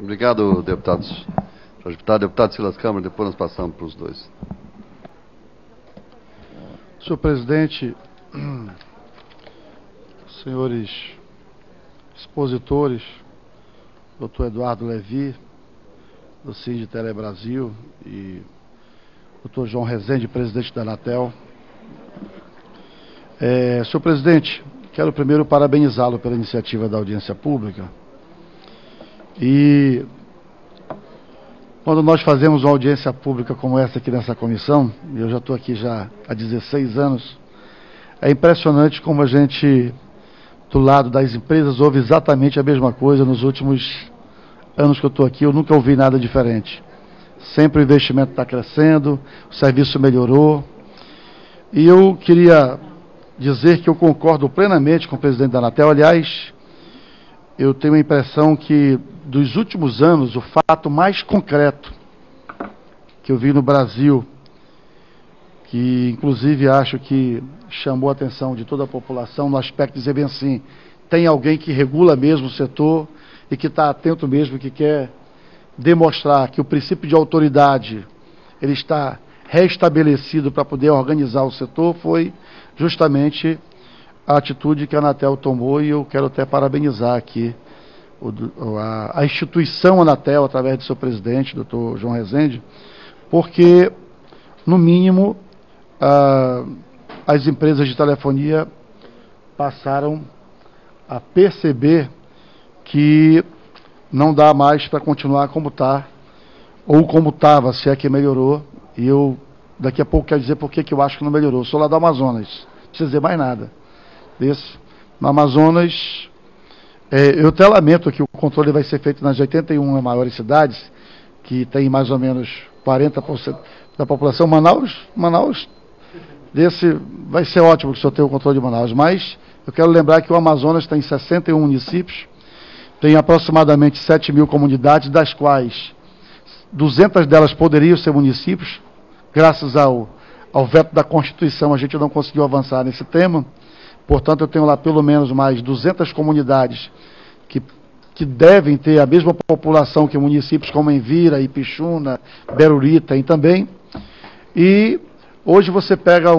Obrigado, deputados. Deputado Silas Câmara, depois nós passamos para os dois. Senhor presidente, senhores expositores, doutor Eduardo Levi, do CID Telebrasil, e doutor João Rezende, presidente da Anatel. Senhor presidente, quero primeiro parabenizá-lo pela iniciativa da audiência pública. E quando nós fazemos uma audiência pública como essa aqui nessa comissão, e eu já estou aqui já há 16 anos, é impressionante como a gente, do lado das empresas, ouve exatamente a mesma coisa. Nos últimos anos que eu estou aqui, eu nunca ouvi nada diferente. Sempre o investimento está crescendo, o serviço melhorou. E eu queria dizer que eu concordo plenamente com o presidente da Anatel. Aliás, eu tenho a impressão que, dos últimos anos, o fato mais concreto que eu vi no Brasil, que inclusive acho que chamou a atenção de toda a população no aspecto de dizer bem assim, tem alguém que regula mesmo o setor e que está atento mesmo, que quer demonstrar que o princípio de autoridade ele está restabelecido para poder organizar o setor, foi justamente a atitude que a Anatel tomou, e eu quero até parabenizar aqui a instituição Anatel, através do seu presidente, doutor João Rezende, porque, no mínimo, as empresas de telefonia passaram a perceber que não dá mais para continuar como está, ou como estava, se é que melhorou, e eu daqui a pouco quero dizer por que eu acho que não melhorou. Eu sou lá do Amazonas, não precisa dizer mais nada desse. No Amazonas, eu até lamento que o controle vai ser feito nas 81 maiores cidades, que tem mais ou menos 40% da população. Manaus, desse vai ser ótimo que o senhor tenha o controle de Manaus, mas eu quero lembrar que o Amazonas tem 61 municípios, tem aproximadamente 7 mil comunidades, das quais 200 delas poderiam ser municípios. Graças ao veto da Constituição, a gente não conseguiu avançar nesse tema. Portanto, eu tenho lá pelo menos mais 200 comunidades que devem ter a mesma população que municípios como Envira, Ipixuna, Beruri tem também. E hoje você pega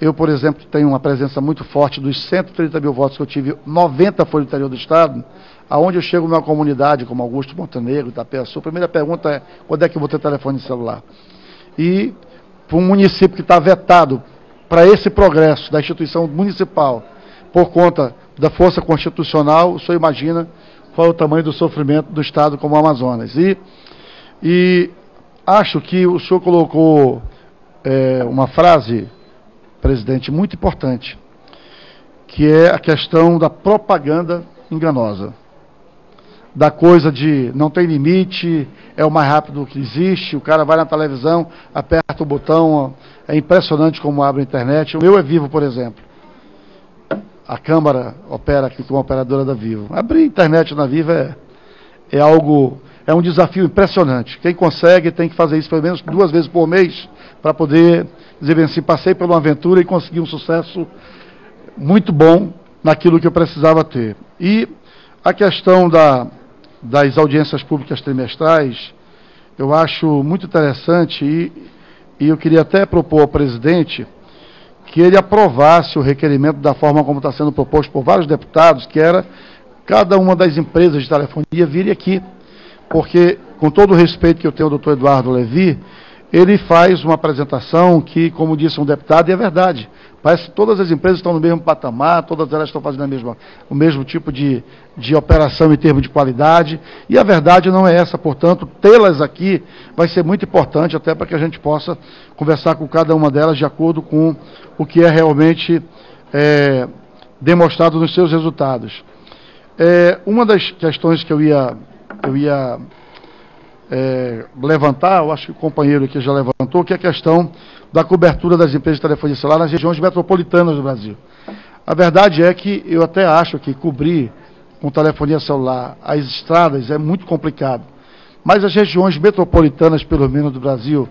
eu, por exemplo, tenho uma presença muito forte. Dos 130 mil votos que eu tive, 90 foi do interior do estado, aonde eu chego numa comunidade como Augusto Montenegro, Itapé-Sul, a primeira pergunta é: quando é que eu vou ter telefone celular? E para um município que está vetado para esse progresso da instituição municipal, por conta da força constitucional, o senhor imagina qual é o tamanho do sofrimento do estado como o Amazonas. E acho que o senhor colocou uma frase, presidente, muito importante, que é a questão da propaganda enganosa. Da coisa de não tem limite, é o mais rápido que existe, o cara vai na televisão, aperta o botão, é impressionante como abre a internet. O meu é Vivo, por exemplo. A Câmara opera aqui como operadora da Vivo. Abrir internet na Vivo é um desafio impressionante. Quem consegue tem que fazer isso pelo menos 2 vezes por mês para poder dizer bem assim, passei por uma aventura e consegui um sucesso muito bom naquilo que eu precisava ter. E a questão das audiências públicas trimestrais, eu acho muito interessante, e eu queria até propor ao presidente que ele aprovasse o requerimento da forma como está sendo proposto por vários deputados, que era cada uma das empresas de telefonia vir aqui, porque, com todo o respeito que eu tenho ao doutor Eduardo Levi, ele faz uma apresentação que, como disse um deputado, e é verdade, parece que todas as empresas estão no mesmo patamar, todas elas estão fazendo o mesmo tipo de operação em termos de qualidade, e a verdade não é essa. Portanto, tê-las aqui vai ser muito importante, até para que a gente possa conversar com cada uma delas de acordo com o que é realmente demonstrado nos seus resultados. Uma das questões que eu ia levantar, eu acho que o companheiro aqui já levantou, que é a questão da cobertura das empresas de telefonia celular nas regiões metropolitanas do Brasil. A verdade é que eu até acho que cobrir com telefonia celular as estradas é muito complicado, mas as regiões metropolitanas, pelo menos do Brasil,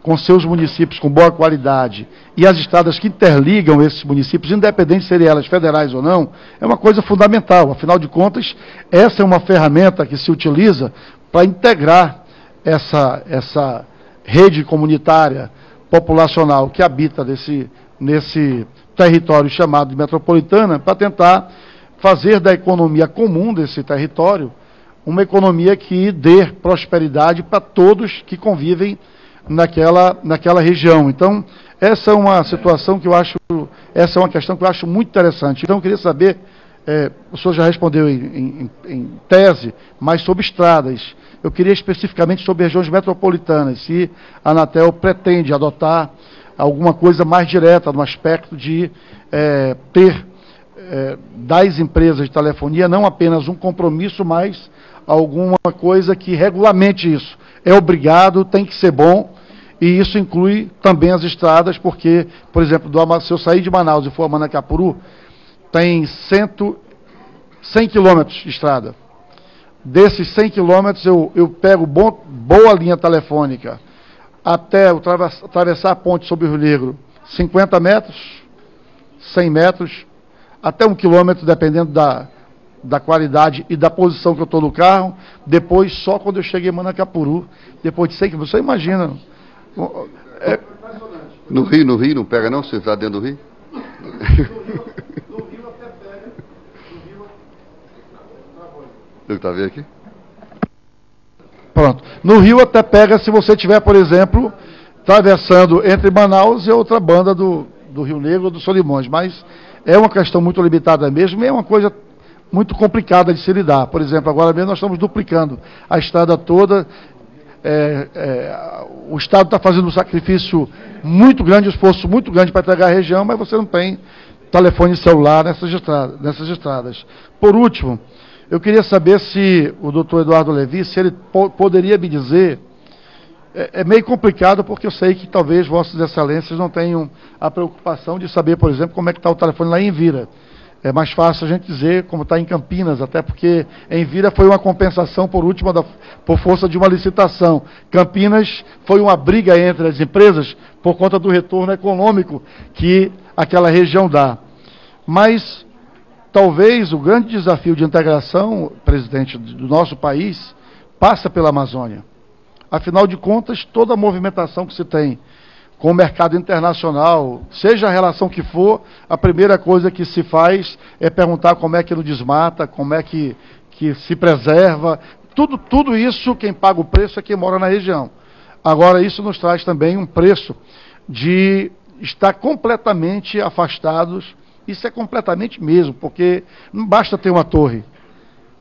com seus municípios com boa qualidade e as estradas que interligam esses municípios, independente de serem elas federais ou não, é uma coisa fundamental. Afinal de contas, essa é uma ferramenta que se utiliza para integrar essa rede comunitária populacional que habita nesse território chamado de metropolitana, para tentar fazer da economia comum desse território uma economia que dê prosperidade para todos que convivem naquela região. Então, essa é uma situação que eu acho, essa é uma questão que eu acho muito interessante. Então, eu queria saber, o senhor já respondeu em tese, mas sobre estradas. Eu queria especificamente sobre regiões metropolitanas, se a Anatel pretende adotar alguma coisa mais direta no aspecto de ter das empresas de telefonia não apenas um compromisso, mas alguma coisa que regulamente isso. É obrigado, tem que ser bom, e isso inclui também as estradas, porque, por exemplo, se eu sair de Manaus e for a Manacapuru, tem 100 quilômetros de estrada. Desses 100 quilômetros, eu pego boa linha telefônica até atravessar a ponte sobre o Rio Negro, 50 metros, 100 metros, até 1 quilômetro, dependendo da qualidade e da posição que eu estou no carro. Depois, só quando eu cheguei em Manacapuru, depois de 100 quilômetros. Você imagina. No Rio não pega não? Você está dentro do Rio? No Rio até pega. Eu está vendo aqui? Pronto. No Rio até pega se você tiver, por exemplo, atravessando entre Manaus e outra banda do Rio Negro ou do Solimões. Mas é uma questão muito limitada mesmo e é uma coisa muito complicada de se lidar. Por exemplo, agora mesmo nós estamos duplicando a estrada toda. O Estado está fazendo um sacrifício muito grande, um esforço muito grande para entregar a região, mas você não tem telefone celular nessas estradas. Por último, eu queria saber se o doutor Eduardo Levi, se ele poderia me dizer, é meio complicado porque eu sei que talvez vossas excelências não tenham a preocupação de saber, por exemplo, como é que está o telefone lá em Envira. É mais fácil a gente dizer como está em Campinas, até porque em Envira foi uma compensação por força de uma licitação. Campinas foi uma briga entre as empresas por conta do retorno econômico que aquela região dá. Mas talvez o grande desafio de integração, presidente, do nosso país passa pela Amazônia. Afinal de contas, toda a movimentação que se tem com o mercado internacional, seja a relação que for, a primeira coisa que se faz é perguntar como é que não desmata, como é que se preserva. Tudo isso, quem paga o preço é quem mora na região. Agora, isso nos traz também um preço de estar completamente afastados. Isso é completamente mesmo, porque não basta ter uma torre.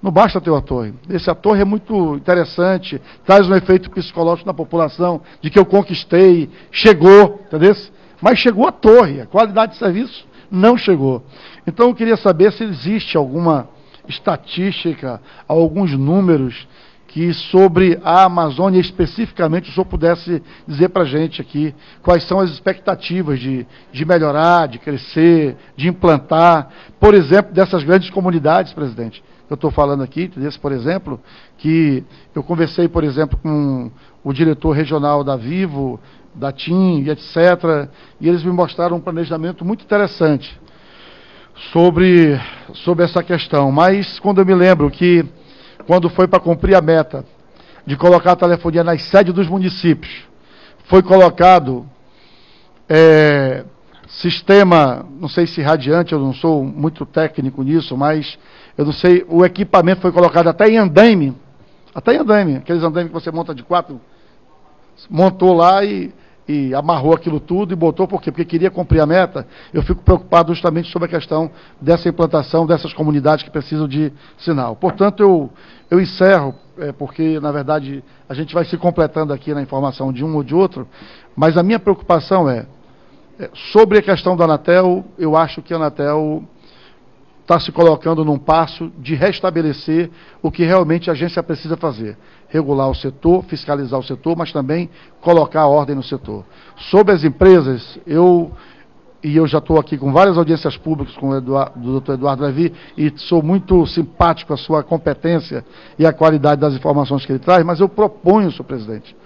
Não basta ter uma torre. Essa torre é muito interessante, traz um efeito psicológico na população, de que eu conquistei, chegou, entendeu? Mas chegou a torre, a qualidade de serviço não chegou. Então eu queria saber se existe alguma estatística, alguns números que sobre a Amazônia especificamente o senhor pudesse dizer para a gente aqui quais são as expectativas de melhorar, de crescer, de implantar, por exemplo, dessas grandes comunidades, presidente. Eu estou falando aqui, por exemplo, que eu conversei, por exemplo, com o diretor regional da Vivo, da TIM, etc., e eles me mostraram um planejamento muito interessante sobre essa questão. Mas quando eu me lembro que, quando foi para cumprir a meta de colocar a telefonia nas sedes dos municípios, foi colocado sistema, não sei se radiante, eu não sou muito técnico nisso, mas eu não sei, o equipamento foi colocado até em andaime, aqueles andaimes que você monta de 4, montou lá e amarrou aquilo tudo e botou, por quê? Porque queria cumprir a meta. Eu fico preocupado justamente sobre a questão dessa implantação dessas comunidades que precisam de sinal. Portanto, eu encerro, porque, na verdade, a gente vai se completando aqui na informação de um ou de outro, mas a minha preocupação sobre a questão da Anatel. Eu acho que a Anatel está se colocando num passo de restabelecer o que realmente a agência precisa fazer. Regular o setor, fiscalizar o setor, mas também colocar a ordem no setor. Sobre as empresas, eu já estou aqui com várias audiências públicas com o doutor Eduardo Levi, e sou muito simpático com a sua competência e a qualidade das informações que ele traz, mas eu proponho, senhor presidente,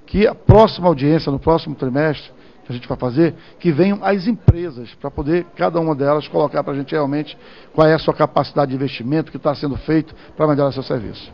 que a próxima audiência, no próximo trimestre, que a gente vai fazer, que venham as empresas, para poder, cada uma delas, colocar para a gente realmente qual é a sua capacidade de investimento, o que está sendo feito para melhorar seu serviço.